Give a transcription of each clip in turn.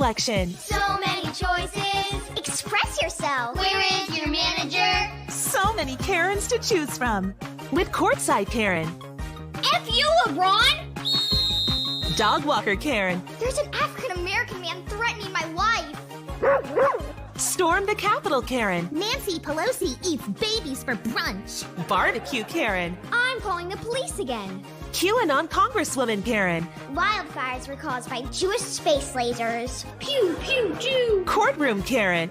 selection. So many choices. Express yourself. Where is your manager? So many Karens to choose from. With Courtside Karen, F you, LeBron! Dog Walker Karen, There's an African-American man threatening my life. Storm the Capitol Karen, Nancy Pelosi eats babies for brunch. Barbecue Karen, I'm calling the police again. QAnon Congresswoman Karen, Wildfires were caused by Jewish space lasers. Pew, pew, Jew! Courtroom Karen,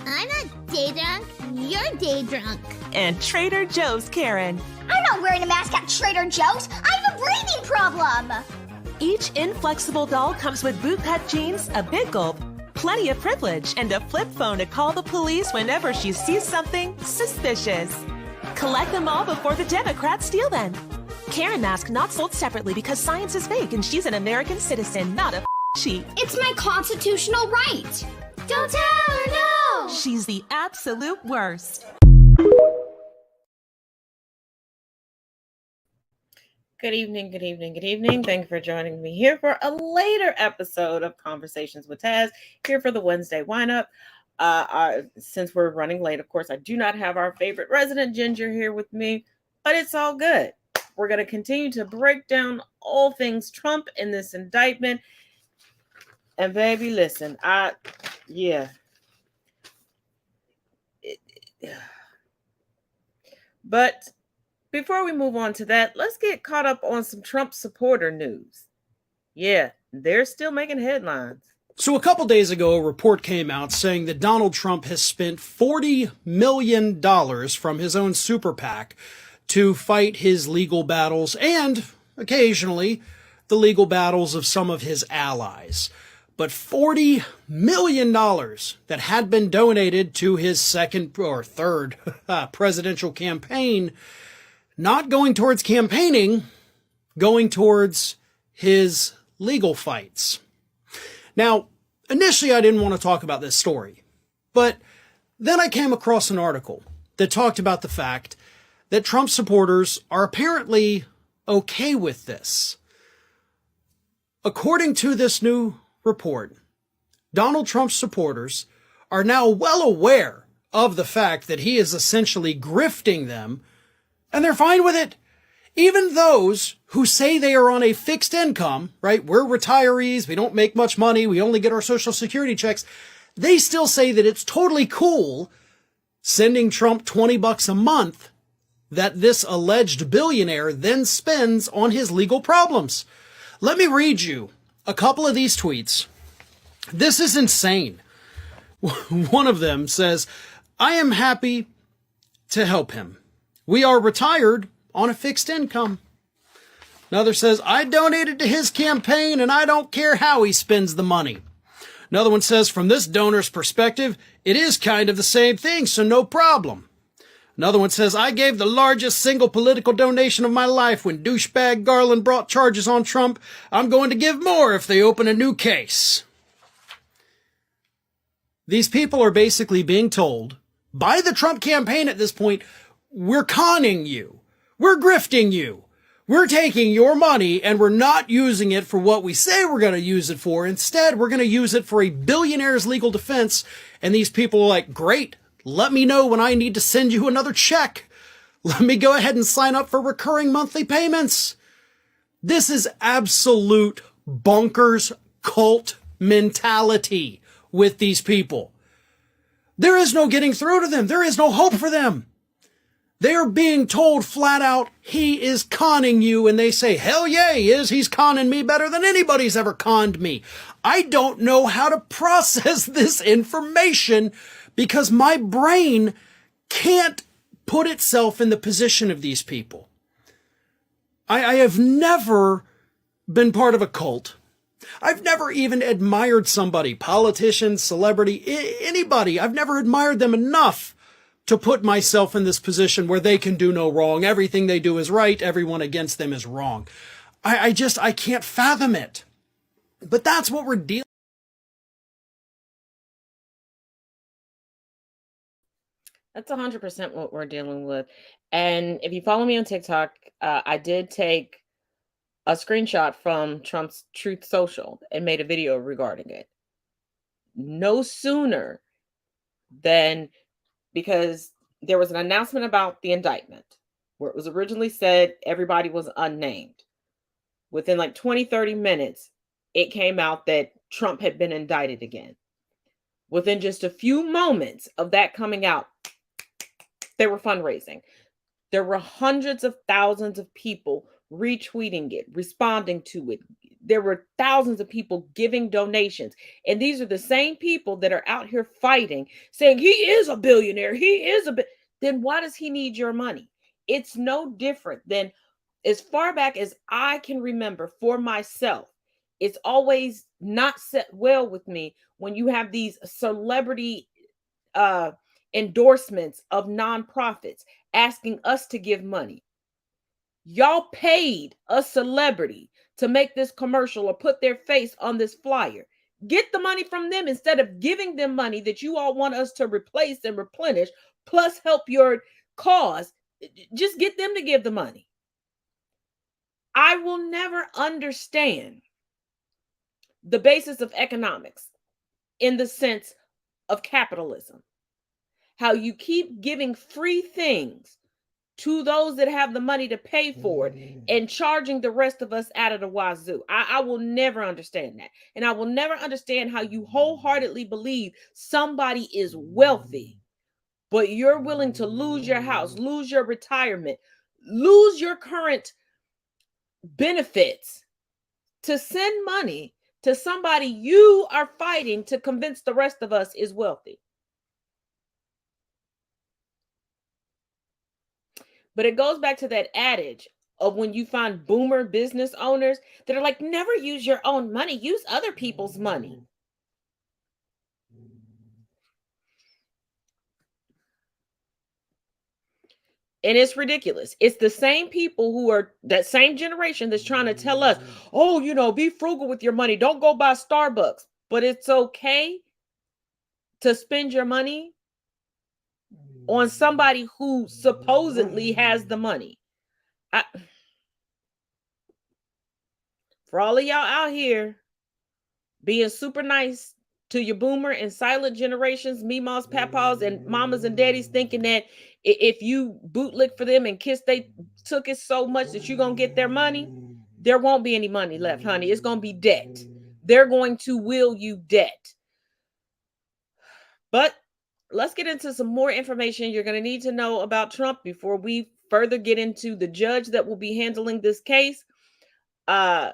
I'm not day drunk. You're day drunk. and Trader Joe's Karen. I'm not wearing a mask at Trader Joe's. I have a breathing problem. Each inflexible doll comes with bootcut jeans, a big gulp, plenty of privilege, and a flip phone to call the police whenever she sees something suspicious. Collect them all before the Democrats steal them. Karen mask not sold separately because science is fake and she's an American citizen, not a cheat. It's my constitutional right. Don't tell her no! She's the absolute worst. Good evening, good evening, good evening. Thank you for joining me here for a later episode of Conversations with Taz, here for the Wednesday wind-up. Since we're running late, of course, I do not have our favorite resident Ginger here with me, but it's all good. We're going to continue to break down all things Trump in this indictment. And baby, listen, But before we move on to that, let's get caught up on some Trump supporter news. Yeah, they're still making headlines. So a couple days ago, a report came out saying that Donald Trump has spent $40 million from his own super PAC to fight his legal battles and, occasionally, the legal battles of some of his allies. But $40 million that had been donated to his second or third presidential campaign, not going towards campaigning, going towards his legal fights. Now, initially I didn't want to talk about this story, but then I came across an article that talked about the fact that Trump supporters are apparently okay with this. According to this new report, Donald Trump's supporters are now well aware of the fact that he is essentially grifting them, and they're fine with it. Even those who say they are on a fixed income, right? We're retirees. We don't make much money. We only get our Social Security checks. They still say that it's totally cool sending Trump $20 a month that this alleged billionaire then spends on his legal problems. Let me read you a couple of these tweets. This is insane. One of them says, "I am happy to help him. We are retired on a fixed income." Another says, "I donated to his campaign and I don't care how he spends the money." Another one says, "From this donor's perspective, it is kind of the same thing, so no problem." Another one says, "I gave the largest single political donation of my life when douchebag Garland brought charges on Trump. I'm going to give more if they open a new case." These people are basically being told by the Trump campaign at this point, we're conning you. We're grifting you. We're taking your money and we're not using it for what we say we're going to use it for. Instead, we're going to use it for a billionaire's legal defense. And these people are like, great, let me know when I need to send you another check. Let me go ahead and sign up for recurring monthly payments. This is absolute bonkers cult mentality with these people. There is no getting through to them. There is no hope for them. They are being told flat out, he is conning you. And they say, hell yeah, he is. He's conning me better than anybody's ever conned me. I don't know how to process this information because my brain can't put itself in the position of these people. I have never been part of a cult. I've never even admired somebody, politician, celebrity, anybody. I've never admired them enough to put myself in this position where they can do no wrong. Everything they do is right. Everyone against them is wrong. I can't fathom it. But that's what we're dealing with. That's 100% what we're dealing with. And if you follow me on TikTok, I did take a screenshot from Trump's Truth Social and made a video regarding it. no sooner than, because there was an announcement about the indictment where it was originally said everybody was unnamed. Within like 20, 30 minutes, it came out that Trump had been indicted again. Within just a few moments of that coming out, they were fundraising. There were hundreds of thousands of people retweeting it, responding to it. There were thousands of people giving donations. And these are the same people that are out here fighting, saying he is a billionaire. He is Then why does he need your money? It's no different than, as far back as I can remember for myself, it's always not set well with me when you have these celebrity endorsements of nonprofits asking us to give money. Y'all paid a celebrity to make this commercial or put their face on this flyer. Get the money from them instead of giving them money that you all want us to replace and replenish, plus help your cause. Just get them to give the money. I will never understand the basis of economics in the sense of capitalism. How you keep giving free things to those that have the money to pay for it and charging the rest of us out of the wazoo. I will never understand that. And I will never understand how you wholeheartedly believe somebody is wealthy, but you're willing to lose your house, lose your retirement, lose your current benefits to send money to somebody you are fighting to convince the rest of us is wealthy. But it goes back to that adage of when you find boomer business owners that are like, never use your own money, use other people's money. And it's ridiculous. It's the same people who are that same generation that's trying to tell us, oh, be frugal with your money. Don't go buy Starbucks. But it's okay to spend your money on somebody who supposedly has the money. For all of y'all out here being super nice to your boomer and silent generations, memas, papas, and mamas and daddies, thinking that if you bootlick for them and kiss they took it so much that you're going to get their money, there won't be any money left, honey. It's going to be debt. They're going to will you debt. But let's get into some more information you're going to need to know about Trump before we further get into the judge that will be handling this case. And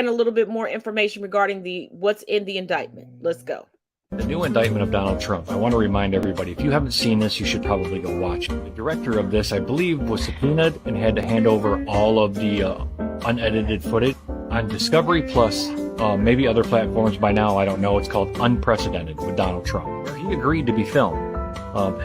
a little bit more information regarding what's in the indictment. Let's go. The new indictment of Donald Trump. I want to remind everybody, if you haven't seen this, you should probably go watch it. The director of this, I believe, was subpoenaed and had to hand over all of the unedited footage on Discovery Plus, maybe other platforms by now, I don't know. It's called Unprecedented with Donald Trump, where he agreed to be filmed.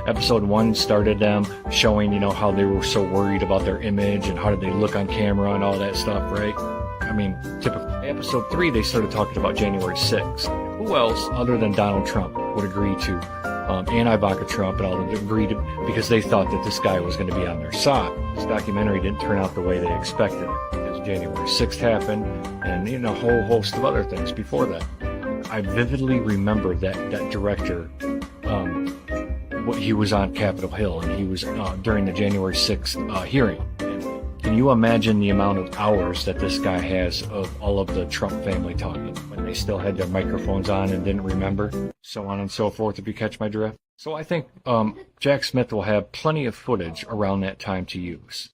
Episode 1 started them showing, how they were so worried about their image and how did they look on camera and all that stuff, right? I mean, typically. Episode 3, they started talking about January 6th. Who else other than Donald Trump would agree to, and Ivanka Trump and all of them agreed to, because they thought that this guy was going to be on their side. This documentary didn't turn out the way they expected, because January 6th happened and, a whole host of other things before that. I vividly remember that director, he was on Capitol Hill, and he was during the January 6th hearing. Can you imagine the amount of hours that this guy has of all of the Trump family talking when they still had their microphones on and didn't remember, so on and so forth, if you catch my drift? So I think Jack Smith will have plenty of footage around that time to use.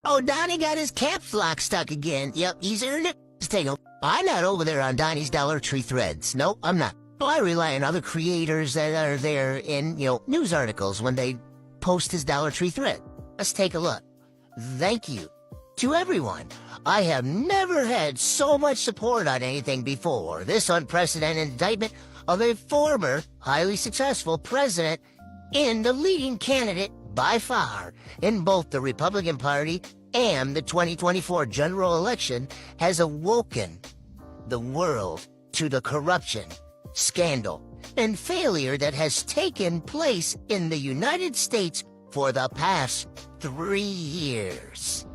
Oh, Donnie got his caps lock stuck again. Yep, he's earned it. Let's take a... I'm not over there on Donnie's Dollar Tree threads. Nope, I'm not. Well, I rely on other creators that are there in, news articles when they post his Dollar Tree thread. Let's take a look. Thank you to everyone. I have never had so much support on anything before. This unprecedented indictment of a former, highly successful president and the leading candidate by far in both the Republican Party and the 2024 general election has awoken the world to the corruption, scandal, and failure that has taken place in the United States for the past 3 years.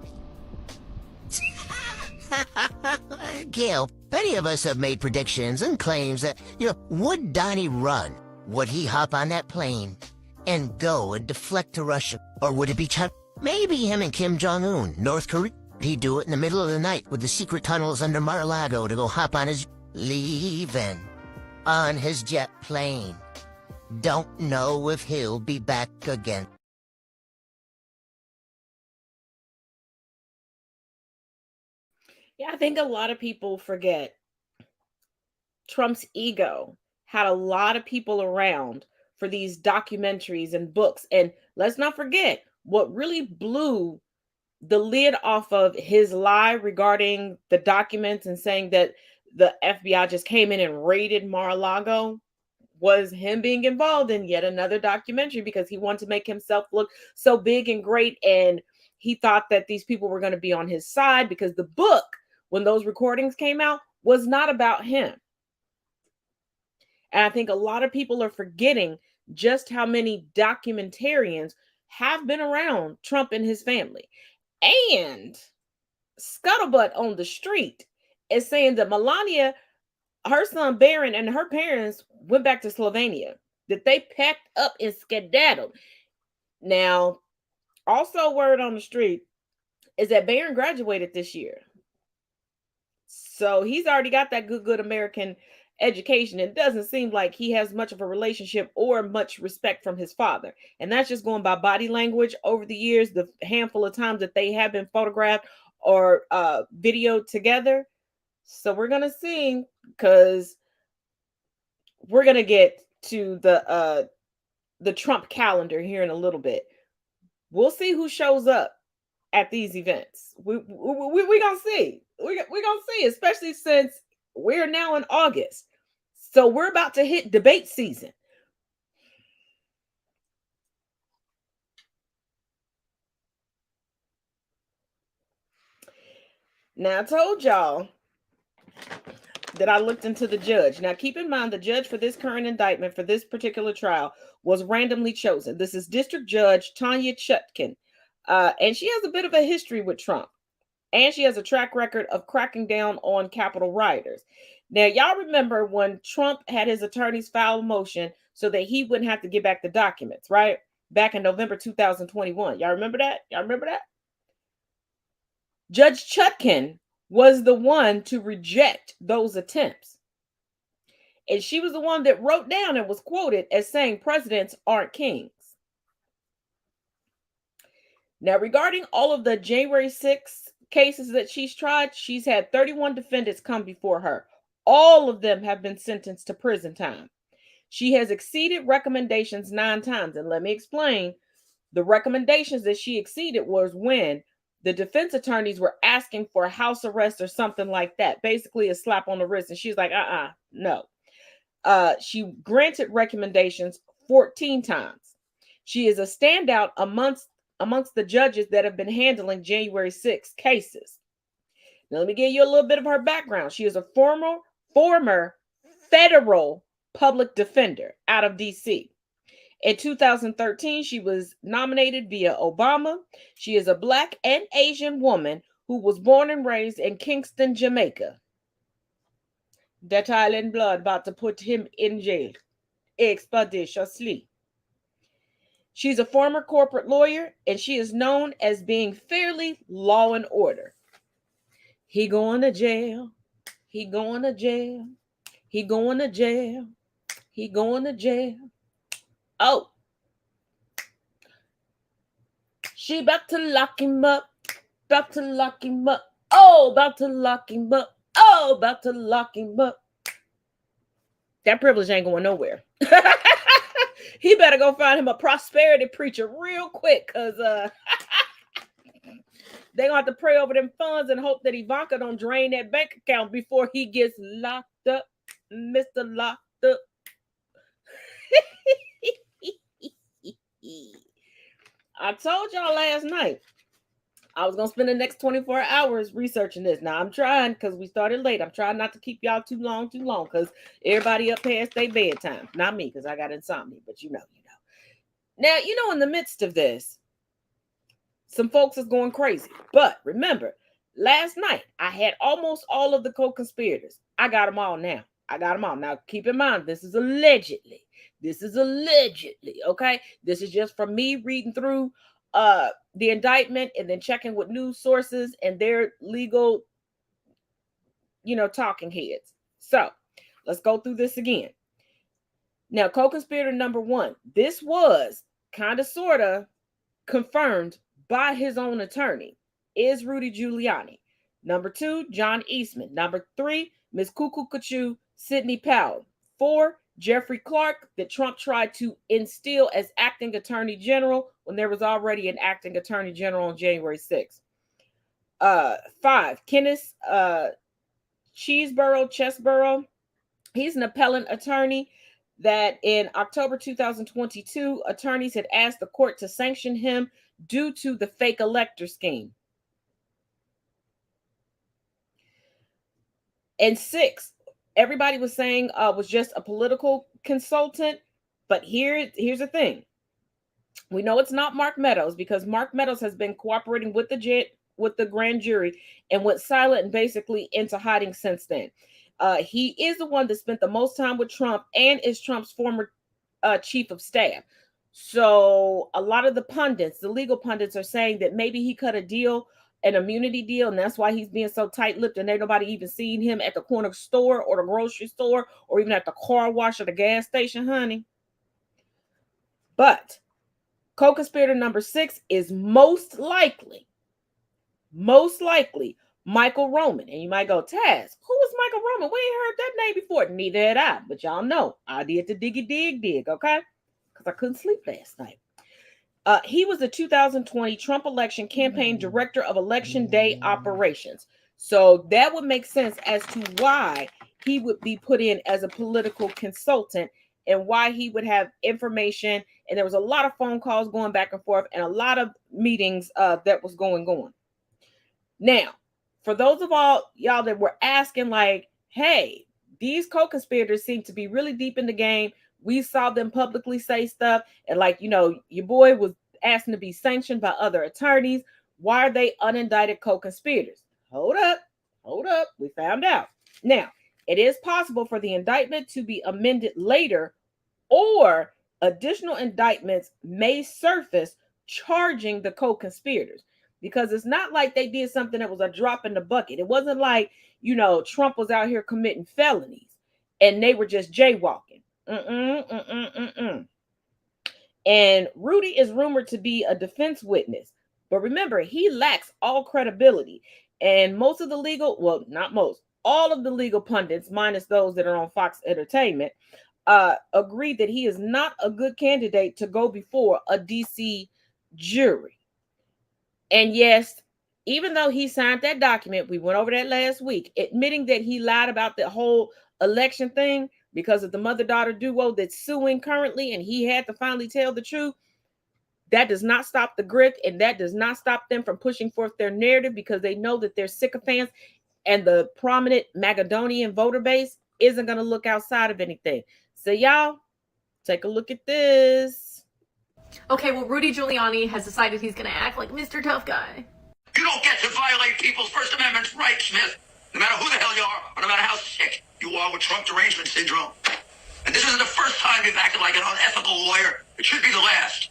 Gail, many of us have made predictions and claims that, would Donnie run? Would he hop on that plane and go and deflect to Russia? Or would it be maybe him and Kim Jong-un, North Korea? He'd do it in the middle of the night with the secret tunnels under Mar-a-Lago to go hop on his leaving on his jet plane. Don't know if he'll be back again. Yeah, I think a lot of people forget Trump's ego had a lot of people around for these documentaries and books. And let's not forget what really blew the lid off of his lie regarding the documents and saying that the FBI just came in and raided Mar-a-Lago was him being involved in yet another documentary because he wanted to make himself look so big and great. And he thought that these people were going to be on his side because the book, when those recordings came out, was not about him. And I think a lot of people are forgetting just how many documentarians have been around Trump and his family. And scuttlebutt on the street is saying that Melania, her son Barron, and her parents went back to Slovenia, that they packed up and skedaddled. Now, also word on the street is that Barron graduated this year. So he's already got that good American education. It doesn't seem like he has much of a relationship or much respect from his father. And that's just going by body language over the years, the handful of times that they have been photographed or videoed together. So we're going to see, because we're going to get to the Trump calendar here in a little bit. We'll see who shows up at these events. We're going to see. We're going to see, especially since we're now in August. So we're about to hit debate season. Now, I told y'all that I looked into the judge. Now, keep in mind, the judge for this current indictment for this particular trial was randomly chosen. This is District Judge Tanya Chutkin. And she has a bit of a history with Trump. And she has a track record of cracking down on Capitol rioters. Now, y'all remember when Trump had his attorneys file a motion so that he wouldn't have to give back the documents, right? Back in November 2021. Y'all remember that? Judge Chutkin was the one to reject those attempts. And she was the one that wrote down and was quoted as saying presidents aren't kings. Now, regarding all of the January 6th cases that she's tried, she's had 31 defendants come before her. All of them have been sentenced to prison time. She has exceeded recommendations 9 times. And let me explain. The recommendations that she exceeded was when the defense attorneys were asking for house arrest or something like that. Basically a slap on the wrist. And she's like, no. She granted recommendations 14 times. She is a standout amongst the judges that have been handling January 6th cases. Now, let me give you a little bit of her background. She is a former federal public defender out of D.C. In 2013, she was nominated via Obama. She is a Black and Asian woman who was born and raised in Kingston, Jamaica. That island blood about to put him in jail expeditiously. She's a former corporate lawyer, and she is known as being fairly law and order. He going to jail. He going to jail. He going to jail. He going to jail. Oh. She about to lock him up. About to lock him up. Oh, about to lock him up. Oh, about to lock him up. That privilege ain't going nowhere. He better go find him a prosperity preacher real quick, because they're going to have to pray over them funds and hope that Ivanka don't drain that bank account before he gets locked up. Mr. Locked Up. I told y'all last night I was going to spend the next 24 hours researching this. Now, I'm trying, because we started late. I'm trying not to keep y'all too long, because everybody up past their bedtime. Not me, because I got insomnia, but you know. Now, in the midst of this, some folks is going crazy. But remember, Last night, I had almost all of the co-conspirators. I got them all now. I got them all. Now, keep in mind, this is allegedly. This is allegedly, okay? This is just from me reading through the indictment and then checking with news sources and their legal, talking heads. So, let's go through this again. Now, co-conspirator number 1, this was kind of sort of confirmed by his own attorney, is Rudy Giuliani. Number 2, John Eastman. Number 3, Ms. Cuckoo Kachu, Sidney Powell. 4, Jeffrey Clark, that Trump tried to instill as acting attorney general when there was already an acting attorney general on January 6th. 5, Kenneth Chesborough. He's an appellant attorney that in October 2022, attorneys had asked the court to sanction him due to the fake elector scheme. And 6, everybody was saying was just a political consultant. But here's the thing. We know it's not Mark Meadows because Mark Meadows has been cooperating with the grand jury and went silent and basically into hiding since then. He is the one that spent the most time with Trump and is Trump's former chief of staff. So a lot of the pundits, the legal pundits, are saying that maybe he cut a deal, an immunity deal, and that's why he's being so tight-lipped and ain't nobody even seeing him at the corner store or the grocery store or even at the car wash or the gas station, honey. But co-conspirator number 6 is most likely Michael Roman. And you might go, Taz, who is Michael Roman? We ain't heard that name before. Neither had I, but y'all know I did the dig, okay? Because I couldn't sleep last night. He was the 2020 Trump election campaign director of election day operations. So that would make sense as to why he would be put in as a political consultant and why he would have information. And there was a lot of phone calls going back and forth and a lot of meetings that was going on. Now, for those of y'all that were asking like, hey, these co-conspirators seem to be really deep in the game. We saw them publicly say stuff. And like, your boy was asking to be sanctioned by other attorneys. Why are they unindicted co-conspirators? Hold up. We found out. Now, it is possible for the indictment to be amended later, or additional indictments may surface charging the co-conspirators. Because it's not like they did something that was a drop in the bucket. It wasn't like, Trump was out here committing felonies and they were just jaywalking. And Rudy is rumored to be a defense witness. But remember, he lacks all credibility. And most of the legal, well, not most, all of the legal pundits, minus those that are on Fox Entertainment, agree that he is not a good candidate to go before a DC jury. And yes, even though he signed that document, we went over that last week, admitting that he lied about the whole election thing because of the mother-daughter duo that's suing currently, and he had to finally tell the truth. That does not stop the grift, and that does not stop them from pushing forth their narrative because they know that their sycophants and the prominent Magadonian voter base isn't going to look outside of anything. So y'all, take a look at this. Okay, well, Rudy Giuliani has decided he's going to act like Mr. Tough Guy. You don't get to violate people's First Amendment rights, Smith. No matter who the hell you are, or no matter how sick you are with Trump derangement syndrome. And this isn't the first time you've acted like an unethical lawyer. It should be the last.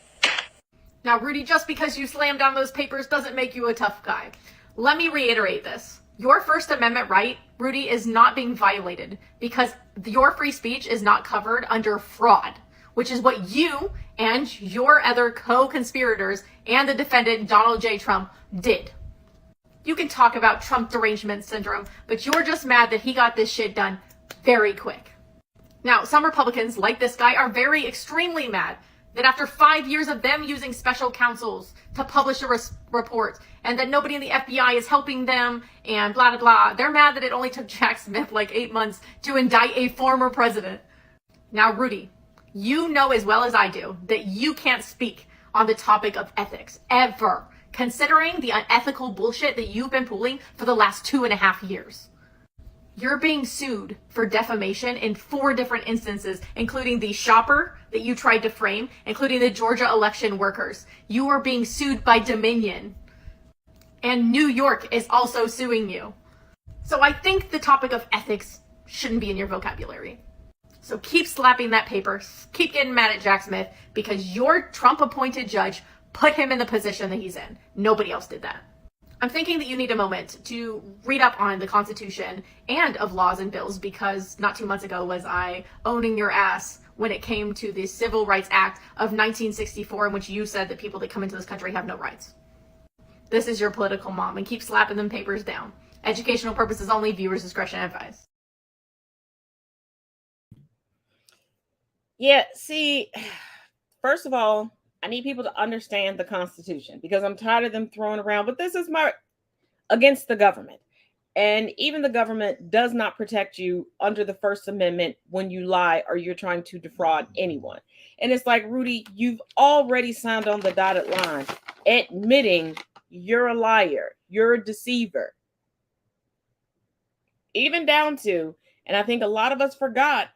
Now, Rudy, just because you slammed down those papers doesn't make you a tough guy. Let me reiterate this. Your First Amendment right, Rudy, is not being violated because your free speech is not covered under fraud, which is what you and your other co-conspirators and the defendant, Donald J. Trump, did. You can talk about Trump derangement syndrome, but you're just mad that he got this shit done very quick. Now, some Republicans, like this guy, are extremely mad that after 5 years of them using special counsels to publish a report and that nobody in the FBI is helping them and blah, blah, blah, they're mad that it only took Jack Smith like 8 months to indict a former president. Now, Rudy, you know as well as I do that you can't speak on the topic of ethics ever, considering the unethical bullshit that you've been pulling for the last 2.5 years. You're being sued for defamation in 4 different instances, including the shopper that you tried to frame, including the Georgia election workers. You are being sued by Dominion. And New York is also suing you. So I think the topic of ethics shouldn't be in your vocabulary. So keep slapping that paper, keep getting mad at Jack Smith, because your Trump-appointed judge put him in the position that he's in. Nobody else did that. I'm thinking that you need a moment to read up on the Constitution and of laws and bills, because not 2 months ago was I owning your ass when it came to the Civil Rights Act of 1964, in which you said that people that come into this country have no rights. This is your political mom, and keep slapping them papers down. Educational purposes only, viewers' discretion advised. Yeah, see, first of all, I need people to understand the Constitution, because I'm tired of them throwing around, but this is against the government. And even the government does not protect you under the First Amendment when you lie or you're trying to defraud anyone. And it's like, Rudy, you've already signed on the dotted line admitting you're a liar, you're a deceiver. Even down to, and I think a lot of us forgot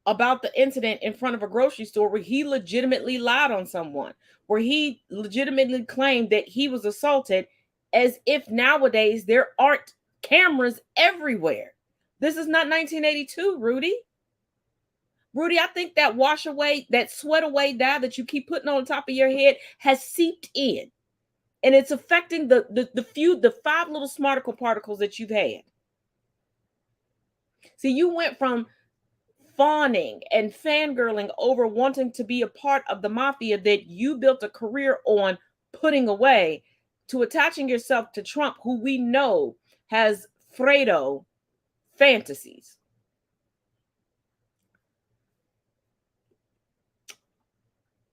about the incident in front of a grocery store where he legitimately lied on someone, where he legitimately claimed that he was assaulted, as if nowadays there aren't cameras everywhere. This is not 1982, Rudy. Rudy, I think that wash away, that sweat away dye that you keep putting on the top of your head has seeped in, and it's affecting the 5 little smarticle particles that you've had. See, you went from fawning and fangirling over wanting to be a part of the mafia that you built a career on putting away, to attaching yourself to Trump, who we know has Fredo fantasies.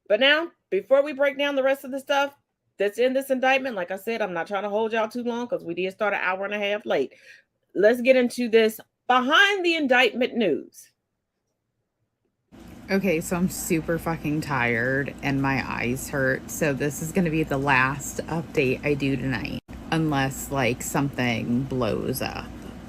But now, before we break down the rest of the stuff that's in this indictment, like I said, I'm not trying to hold y'all too long because we did start an hour and a half late. Let's get into this behind the indictment news. Okay, so I'm super fucking tired and my eyes hurt. So this is going to be the last update I do tonight. Unless like something blows up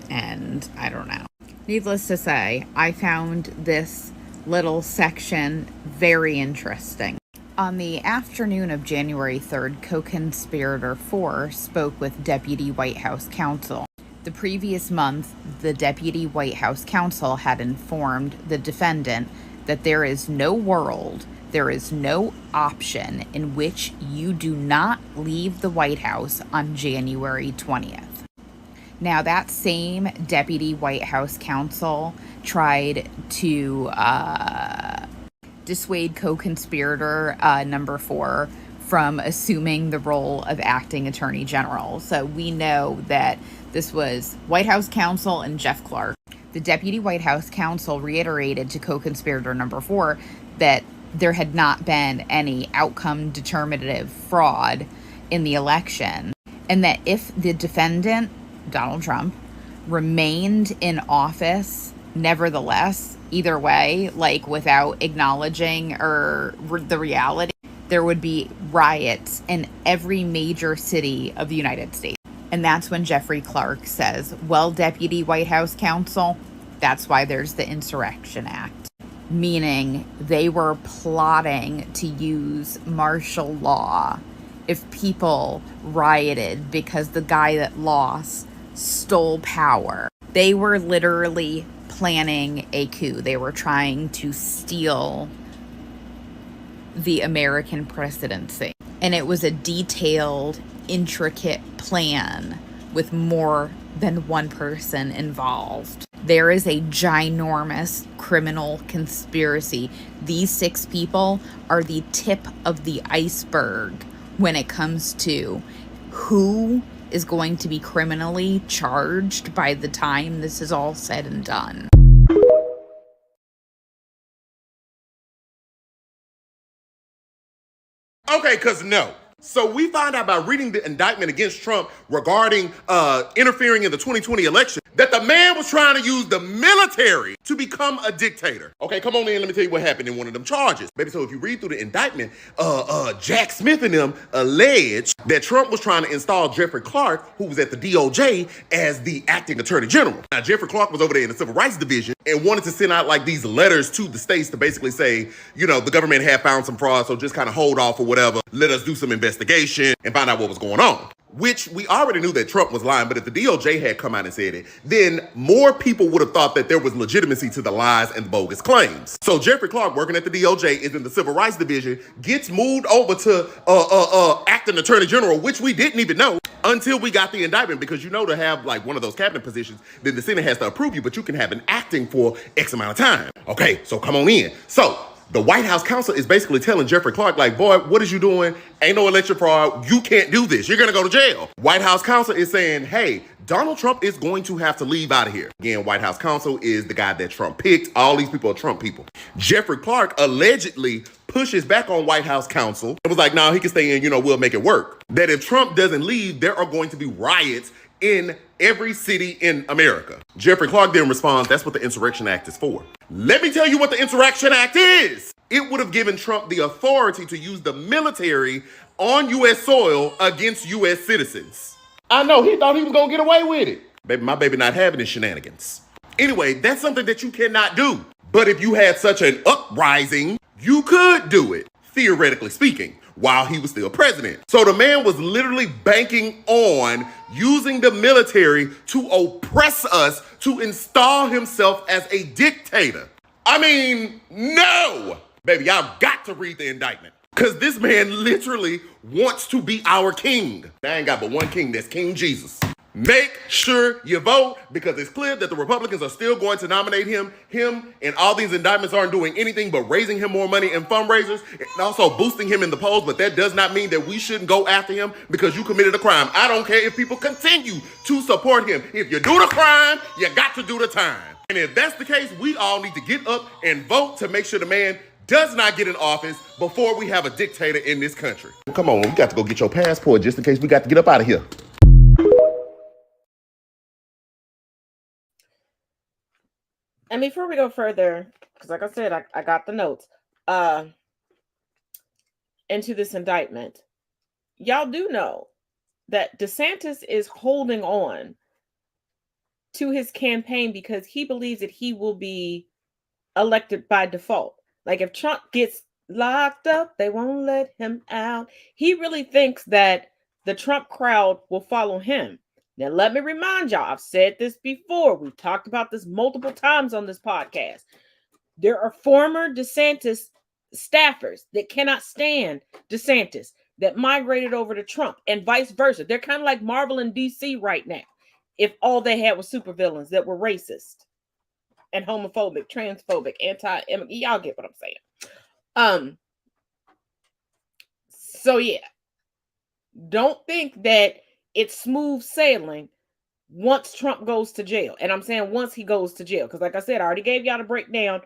and I don't know. Needless to say, I found this little section very interesting. On the afternoon of January 3rd, co-conspirator 4 spoke with Deputy White House counsel. The previous month, the Deputy White House counsel had informed the defendant that there is no world, there is no option in which you do not leave the White House on January 20th. Now, that same Deputy White House counsel tried to dissuade co-conspirator number 4 from assuming the role of acting attorney general. So we know that this was White House counsel and Jeff Clark. The Deputy White House counsel reiterated to co-conspirator number 4 that there had not been any outcome determinative fraud in the election, and that if the defendant, Donald Trump, remained in office, nevertheless, either way, like without acknowledging or the reality, there would be riots in every major city of the United States. And that's when Jeffrey Clark says, well, Deputy White House counsel, that's why there's the Insurrection Act. Meaning they were plotting to use martial law if people rioted because the guy that lost stole power. They were literally planning a coup. They were trying to steal the American presidency. And it was a detailed, intricate plan with more than one person involved. There is a ginormous criminal conspiracy. These 6 people are the tip of the iceberg when it comes to who is going to be criminally charged by the time this is all said and done. Okay, because no. So we find out by reading the indictment against Trump regarding interfering in the 2020 election that the man was trying to use the military to become a dictator. Okay, come on in, let me tell you what happened in one of them charges. Baby, so if you read through the indictment, Jack Smith and them alleged that Trump was trying to install Jeffrey Clark, who was at the DOJ, as the acting attorney general. Now, Jeffrey Clark was over there in the Civil Rights Division, and wanted to send out like these letters to the states to basically say, you know, the government had found some fraud, so just kind of hold off or whatever. Let us do some investigation and find out what was going on. Which we already knew that Trump was lying, but if the DOJ had come out and said it, then more people would have thought that there was legitimacy to the lies and bogus claims. So Jeffrey Clark, working at the DOJ, is in the Civil Rights Division, gets moved over to acting Attorney General, which we didn't even know until we got the indictment, because you know, to have like one of those cabinet positions, then the Senate has to approve you, but you can have an acting for X amount of time. Okay, so come on in. So the White House counsel is basically telling Jeffrey Clark, like, boy, what is you doing? Ain't no election fraud. You can't do this. You're going to go to jail. White House counsel is saying, hey, Donald Trump is going to have to leave out of here. Again, White House counsel is the guy that Trump picked. All these people are Trump people. Jeffrey Clark allegedly pushes back on White House counsel and was like, no, he can stay in, you know, we'll make it work. That if Trump doesn't leave, there are going to be riots in every city in America. Jeffrey Clark then responds, that's what the Insurrection Act is for. Let me tell you what the Insurrection Act is. It would have given Trump the authority to use the military on U.S. soil against U.S. citizens. I know, he thought he was going to get away with it. Baby, my baby not having his shenanigans. Anyway, that's something that you cannot do. But if you had such an uprising, you could do it, theoretically speaking, while he was still president. So the man was literally banking on using the military to oppress us, to install himself as a dictator. I mean, no! Baby, y'all got to read the indictment. Because this man literally wants to be our king. I ain't got but one king, that's King Jesus. Make sure you vote, because it's clear that the Republicans are still going to nominate him, and all these indictments aren't doing anything but raising him more money in fundraisers and also boosting him in the polls. But that does not mean that we shouldn't go after him because you committed a crime. I don't care if people continue to support him. If you do the crime, you got to do the time. And if that's the case, we all need to get up and vote to make sure the man does not get in office before we have a dictator in this country. Come on, you got to go get your passport just in case we got to get up out of here. And before we go further, because like I said, I got the notes into this indictment, y'all do know that DeSantis is holding on to his campaign because he believes that he will be elected by default. Like if Trump gets locked up, they won't let him out. He really thinks that the Trump crowd will follow him. Now, let me remind y'all, I've said this before. We've talked about this multiple times on this podcast. There are former DeSantis staffers that cannot stand DeSantis that migrated over to Trump and vice versa. They're kind of like Marvel and DC right now. If all they had was supervillains that were racist and homophobic, transphobic, y'all get what I'm saying. So yeah, don't think that it's smooth sailing once Trump goes to jail. And I'm saying once he goes to jail, because like I said, I already gave y'all the breakdown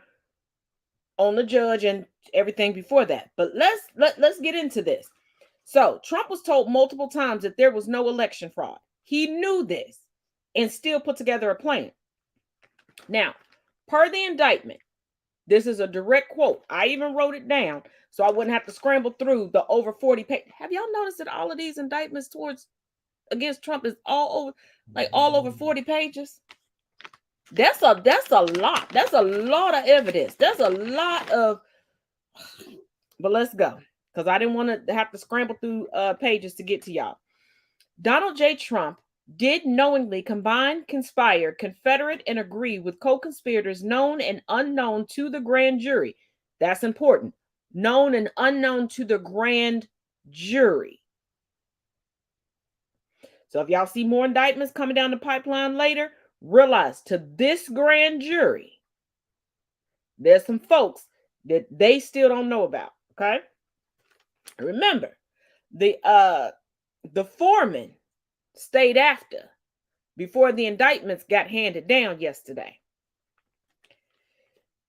on the judge and everything before that. But let's get into this. So Trump was told multiple times that there was no election fraud. He knew this and still put together a plan. Now, per the indictment, this is a direct quote. I even wrote it down so I wouldn't have to scramble through the over 40 pages. Have y'all noticed that all of these indictments against Trump is all over 40 pages? That's a lot. That's a lot of evidence. That's a lot of, but let's go. Because I didn't want to have to scramble through pages to get to y'all. Donald J. Trump did knowingly combine, conspire, confederate, and agree with co-conspirators known and unknown to the grand jury. That's important. Known and unknown to the grand jury. So if y'all see more indictments coming down the pipeline later, realize to this grand jury, there's some folks that they still don't know about. Okay. Remember, the foreman stayed after before the indictments got handed down yesterday.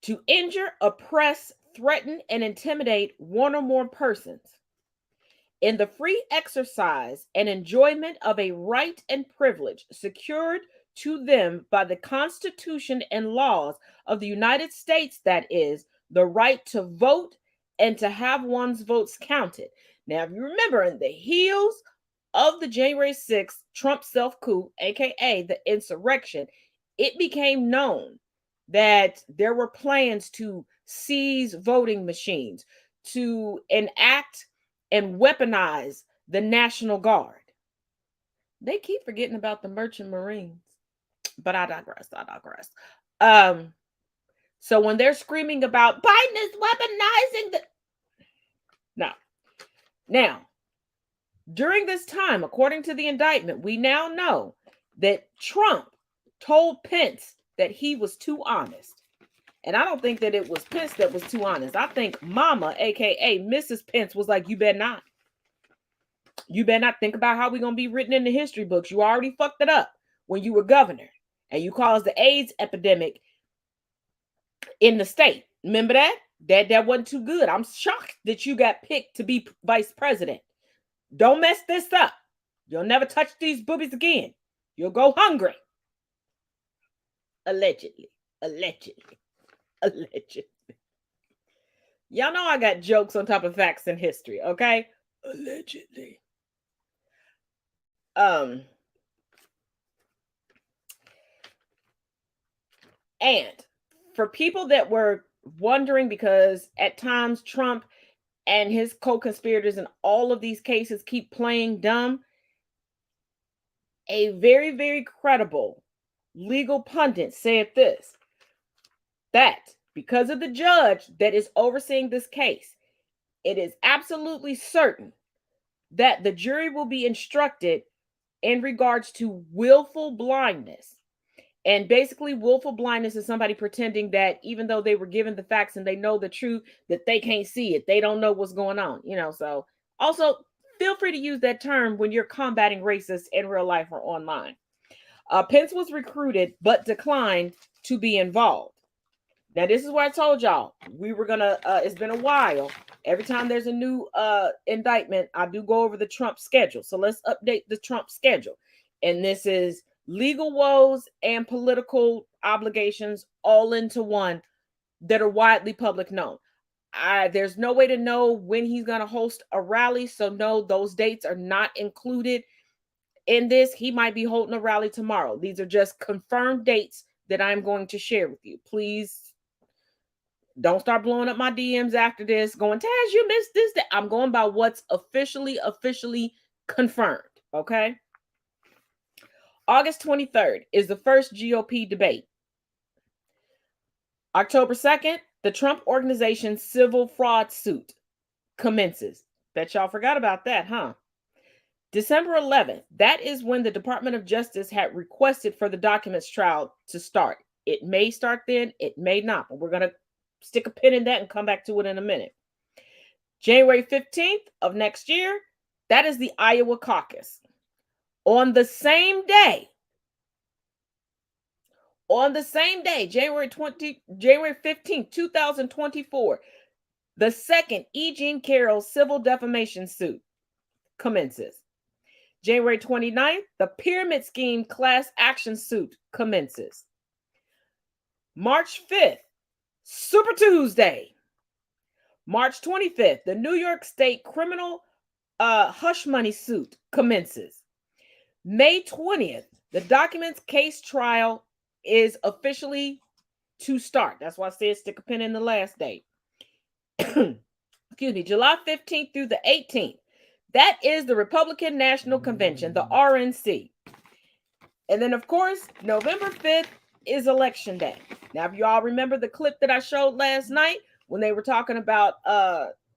To injure, oppress, threaten, and intimidate one or more persons in the free exercise and enjoyment of a right and privilege secured to them by the Constitution and laws of the United States, that is, the right to vote and to have one's votes counted. Now, if you remember, in the heels of the January 6th Trump self-coup, aka the insurrection, it became known that there were plans to seize voting machines, to enact and weaponize the National Guard. They keep forgetting about the Merchant Marines. But I digress. So when they're screaming about Biden is weaponizing the... No. Now, during this time, according to the indictment, we now know that Trump told Pence that he was too honest. And I don't think that it was Pence that was too honest. I think Mama, aka Mrs. Pence, was like, you better not. You better not think about how we're going to be written in the history books. You already fucked it up when you were governor and you caused the AIDS epidemic in the state. Remember that? That wasn't too good. I'm shocked that you got picked to be vice president. Don't mess this up. You'll never touch these boobies again. You'll go hungry. Allegedly. Y'all know I got jokes on top of facts and history, okay? Allegedly. And for people that were wondering, because at times Trump and his co-conspirators in all of these cases keep playing dumb, a very, very credible legal pundit said this, that because of the judge that is overseeing this case, it is absolutely certain that the jury will be instructed in regards to willful blindness. And basically, willful blindness is somebody pretending that even though they were given the facts and they know the truth, that they can't see it. They don't know what's going on, So also feel free to use that term when you're combating racists in real life or online. Pence was recruited but declined to be involved. Now, this is what I told y'all. We were gonna, it's been a while. Every time there's a new indictment, I do go over the Trump schedule. So let's update the Trump schedule. And this is legal woes and political obligations all into one that are widely public known. There's no way to know when he's going to host a rally. So no, those dates are not included in this. He might be holding a rally tomorrow. These are just confirmed dates that I'm going to share with you. Please don't start blowing up my DMs after this going, Taz, you missed this. I'm going by what's officially confirmed. Okay. August 23rd is the first GOP debate. October 2nd, the Trump Organization civil fraud suit commences. Bet y'all forgot about that, huh? December 11th, that is when the Department of Justice had requested for the documents trial to start. It may start then, it may not, but we're going to stick a pin in that and come back to it in a minute. January 15th of next year, that is the Iowa caucus. On the same day, January 15th, 2024, the second E. Jean Carroll civil defamation suit commences. January 29th, the pyramid scheme class action suit commences. March 5th, Super Tuesday. March 25th, the New York State criminal hush money suit commences. May 20th, the documents case trial is officially to start. That's why I said stick a pin in the last date. Excuse me, July 15th through the 18th. That is the Republican National Convention, the RNC. And then, of course, November 5th is Election Day. Now, if you all remember the clip that I showed last night when they were talking about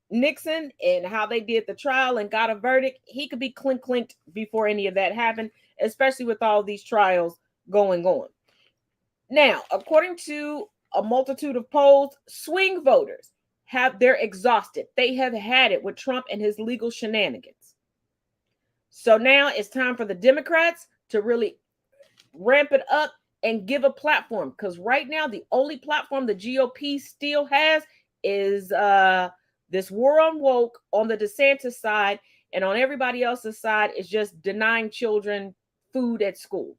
Nixon and how they did the trial and got a verdict, he could be clinked before any of that happened, especially with all these trials going on. Now, according to a multitude of polls, swing voters they're exhausted. They have had it with Trump and his legal shenanigans. So now it's time for the Democrats to really ramp it up and give a platform, because right now the only platform the GOP still has is this war on woke on the DeSantis side, and on everybody else's side is just denying children food at school.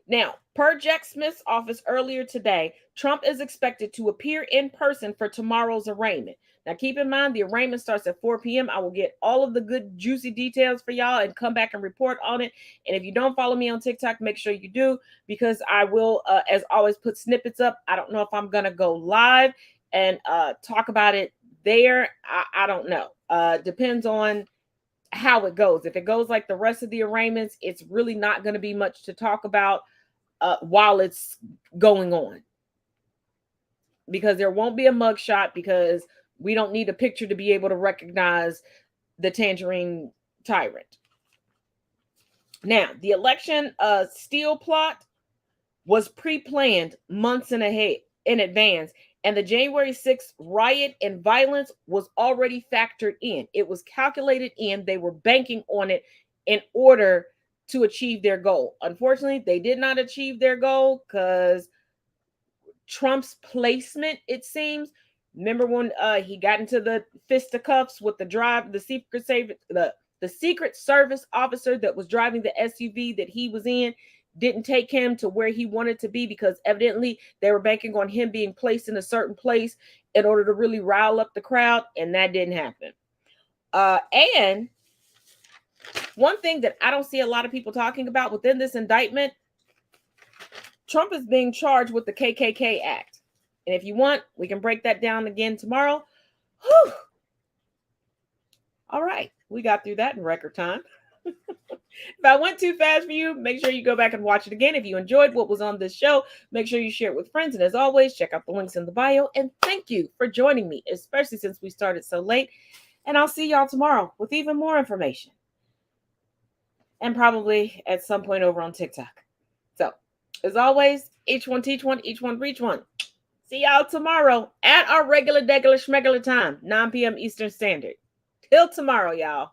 Now, per Jack Smith's office earlier today, Trump is expected to appear in person for tomorrow's arraignment. Now, keep in mind, the arraignment starts at 4 p.m. I will get all of the good, juicy details for y'all and come back and report on it. And if you don't follow me on TikTok, make sure you do, because I will, as always, put snippets up. I don't know if I'm going to go live and talk about it there. I don't know. Depends on how it goes. If it goes like the rest of the arraignments, it's really not going to be much to talk about while it's going on, because there won't be a mugshot, because we don't need a picture to be able to recognize the Tangerine Tyrant. Now, the election steal plot was pre-planned months in advance, and the January 6th riot and violence was already factored in. It was calculated in. They were banking on it in order to achieve their goal. Unfortunately, they did not achieve their goal because Trump's placement, it seems. Remember when he got into the fisticuffs with the Secret Service officer that was driving the SUV that he was in, didn't take him to where he wanted to be, because evidently they were banking on him being placed in a certain place in order to really rile up the crowd, and that didn't happen. And one thing that I don't see a lot of people talking about within this indictment, Trump is being charged with the KKK Act. And if you want, we can break that down again tomorrow. Whew. All right. We got through that in record time. If I went too fast for you, make sure you go back and watch it again. If you enjoyed what was on this show, make sure you share it with friends. And as always, check out the links in the bio. And thank you for joining me, especially since we started so late. And I'll see y'all tomorrow with even more information. And probably at some point over on TikTok. So, as always, each one teach one, each one reach one. See y'all tomorrow at our regular, schmegular time, 9 p.m. Eastern Standard. Till tomorrow, y'all.